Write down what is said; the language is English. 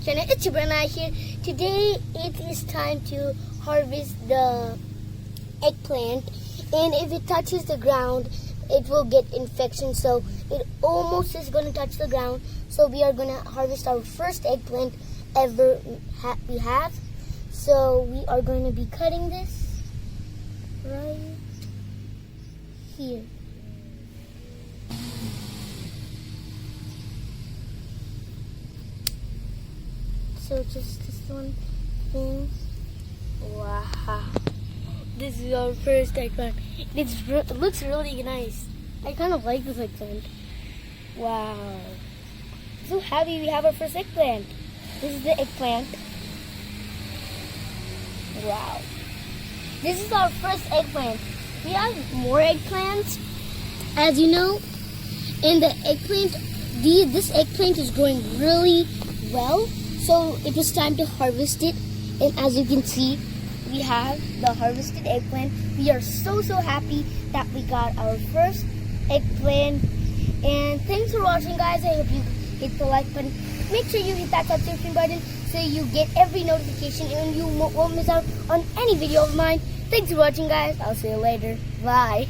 channel. It's your brother Nyes here. Today it is time to harvest the eggplant, and if it touches the ground it will get infection, so it almost is going to touch the ground. So we are going to harvest our first eggplant ever we have. So we are going to be cutting this right here. So just this one thing. Wow. This is our first eggplant. It looks really nice. I kind of like this eggplant. Wow. So happy we have our first eggplant. This is the eggplant. Wow. This is our first eggplant. We have more eggplants, as you know. And the eggplant, this eggplant is growing really well. So it was time to harvest it. And as you can see, we have the harvested eggplant. We are so happy that we got our first eggplant. And thanks for watching, guys. I hope you hit the like button. Make sure you hit that subscription button so you get every notification and you won't miss out on any video of mine. Thanks for watching, guys. I'll see you later. Bye.